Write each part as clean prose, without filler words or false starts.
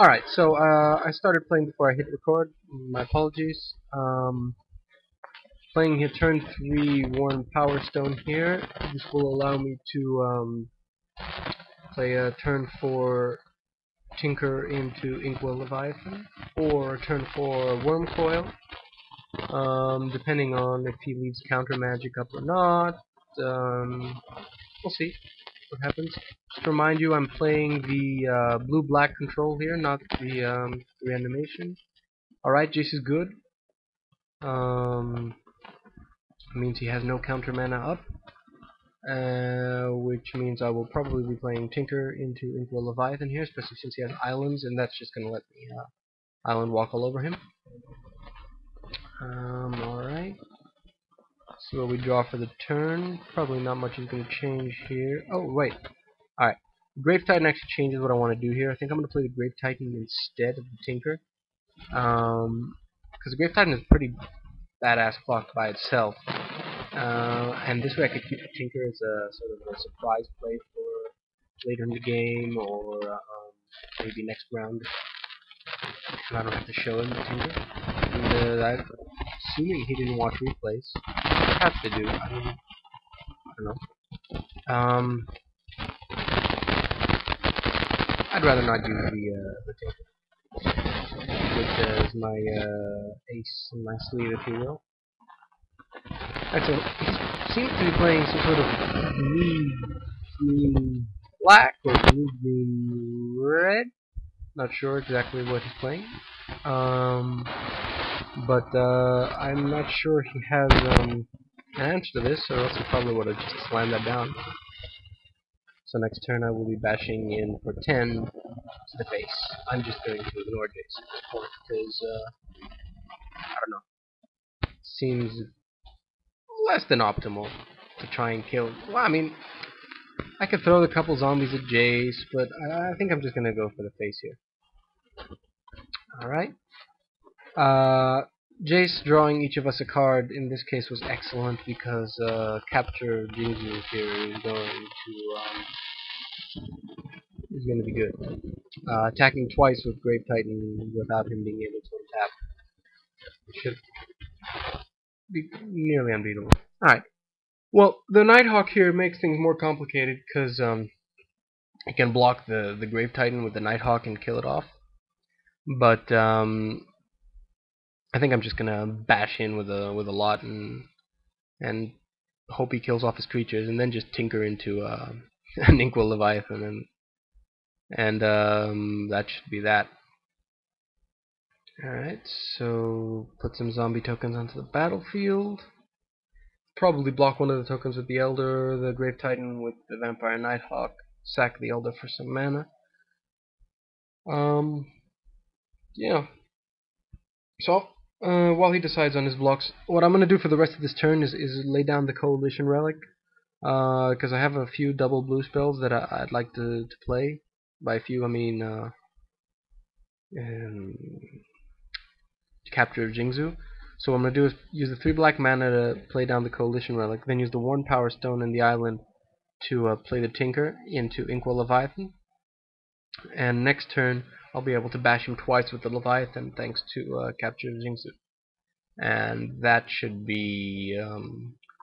Alright, so I started playing before I hit record. My apologies. Playing here turn 3 Worn Power Stone here. This will allow me to play a turn 4 Tinker into Inkwell Leviathan, or turn 4 Worm Coil, depending on if he leaves counter magic up or not. We'll see what happens. Just to remind you, I'm playing the blue-black control here, not the reanimation. Alright, Jace is good. Means he has no counter mana up, which means I will probably be playing Tinker into Inkwell Leviathan here, especially since he has islands, and that's just going to let me island walk all over him. Alright. See what we draw for the turn. Probably not much is going to change here. Oh, wait. Alright. Grave Titan actually changes what I want to do here. I think I'm going to play the Grave Titan instead of the Tinker. Because the Grave Titan is pretty badass clocked by itself. And this way I could keep the Tinker as a sort of a surprise play for later in the game, or maybe next round. And I don't have to show him the Tinker. And I'm assuming he didn't watch replays. Perhaps they do. I don't know. I'd rather not use the Tinker, which is my ace in my sleeve, if you will. Alright, so he seems to be playing some sort of green black or green red. Not sure exactly what he's playing. But I'm not sure he has an answer to this, or else he probably would have just slammed that down. So next turn I will be bashing in for 10 to the face. I'm just going to ignore Jace at this point, because, I don't know. Seems less than optimal to try and kill. Well, I mean, I could throw a couple zombies at Jace, but I think I'm just gonna go for the face here. Alright. Jace drawing each of us a card in this case was excellent, because Capture Jinju here is going to be good. Attacking twice with Grave Titan without him being able to untap should be nearly unbeatable. Alright. Well, the Nighthawk here makes things more complicated, because it can block the Grave Titan with the Nighthawk and kill it off. But I think I'm just gonna bash in with a lot and hope he kills off his creatures, and then just tinker into an Inkwell Leviathan, and that should be that. Alright, so put some zombie tokens onto the battlefield. Probably block one of the tokens with the Elder, the Grave Titan with the Vampire Nighthawk, sack the Elder for some mana. Yeah. So, while he decides on his blocks, what I'm going to do for the rest of this turn is lay down the Coalition Relic, because I have a few double blue spells that I'd like to play. By a few, I mean Capture Jingzu. So what I'm going to do is use the 3 black mana to play down the Coalition Relic, then use the Worn Power Stone and the Island to play the Tinker into Inkwell Leviathan. And next turn, I'll be able to bash him twice with the Leviathan thanks to Capture Jingzu. And that should be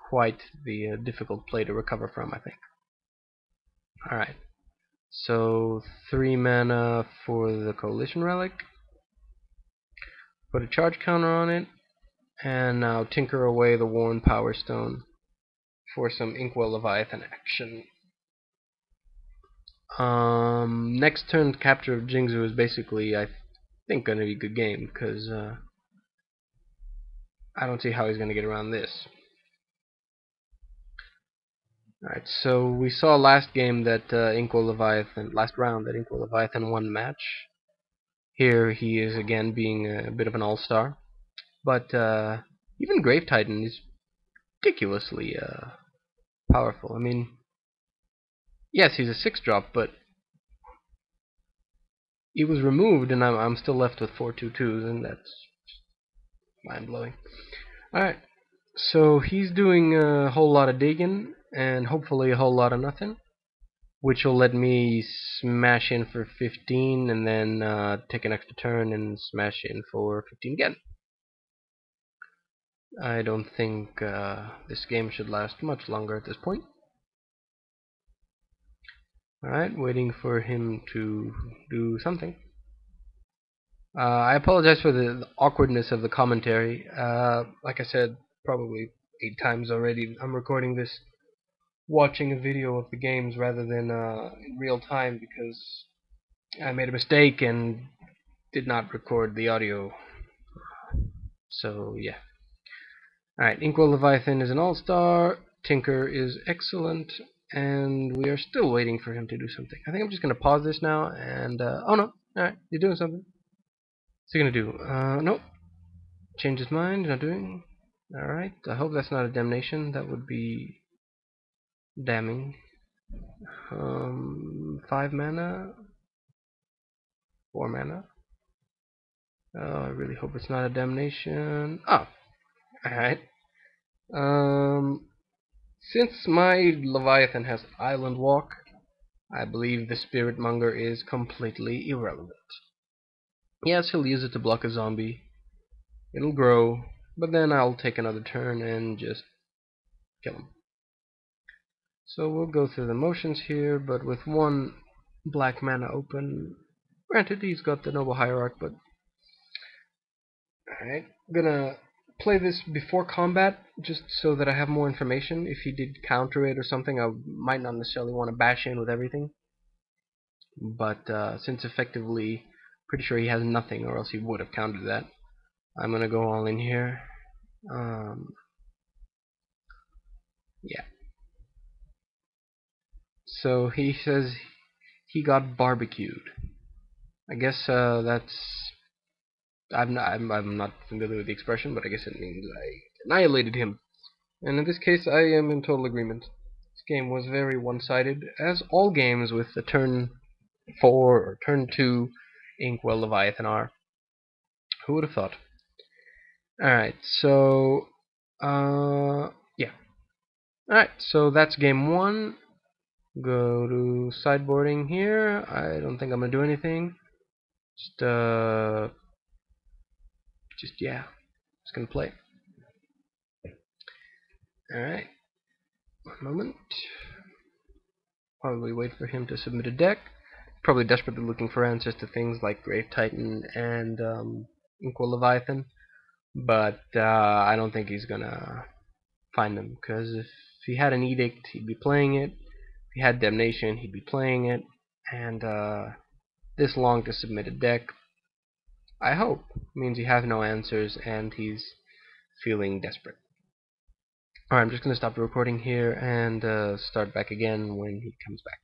quite the difficult play to recover from, I think. Alright. So 3 mana for the Coalition Relic. Put a charge counter on it, and now tinker away the Worn Power Stone for some Inkwell Leviathan action. Next turn, Capture of Jingzu is basically, I think, going to be a good game, because I don't see how he's going to get around this. Alright, so we saw last game that Inkwell Leviathan, last round, that Inkwell Leviathan won the match. Here he is again being a bit of an all-star. But even Grave Titan is ridiculously powerful. I mean, yes, he's a 6-drop, but he was removed, and I'm still left with 4 2/2s, and that's mind-blowing. Alright, so he's doing a whole lot of digging, and hopefully a whole lot of nothing. which will let me smash in for 15 and then take an extra turn and smash in for 15 again. I don't think this game should last much longer at this point. Alright, waiting for him to do something. I apologize for the awkwardness of the commentary. Like I said, probably 8 times already, I'm recording this watching a video of the games rather than in real time because I made a mistake and did not record the audio. So, yeah. Alright, Inkwell Leviathan is an all-star, Tinker is excellent, and we are still waiting for him to do something. I think I'm just going to pause this now, and, oh no, alright, he's doing something. What's he going to do? Nope. Change his mind, not doing. Alright, I hope that's not a damnation, that would be damning. 5 mana? 4 mana? Oh, I really hope it's not a damnation. Oh, alright. Since my Leviathan has Island Walk, I believe the Spirit Monger is completely irrelevant. Yes, he'll use it to block a zombie. It'll grow, but then I'll take another turn and just kill him. So we'll go through the motions here, but with 1 black mana open. Granted, he's got the Noble Hierarch, but alright. I'm gonna play this before combat, just so that I have more information. If he did counter it or something, I might not necessarily want to bash in with everything. But since effectively, pretty sure he has nothing, or else he would have countered that, I'm gonna go all in here. Yeah. So he says he got barbecued. I guess that's... I'm not familiar with the expression, but I guess it means I annihilated him. And in this case, I am in total agreement. This game was very one-sided, as all games with the turn 4 or turn 2 Inkwell Leviathan are. Who would have thought? Alright, so... yeah. Alright, so that's game 1. Go to sideboarding here. I don't think I'm gonna do anything. Yeah. Just gonna play. Alright. One moment. Probably wait for him to submit a deck. Probably desperately looking for answers to things like Grave Titan and Inkwell Leviathan. But I don't think he's gonna find them, because if he had an Edict, he'd be playing it. If he had Damnation, he'd be playing it. And this long to submit a deck, I hope, means he has no answers and he's feeling desperate. Alright, I'm just going to stop the recording here and start back again when he comes back.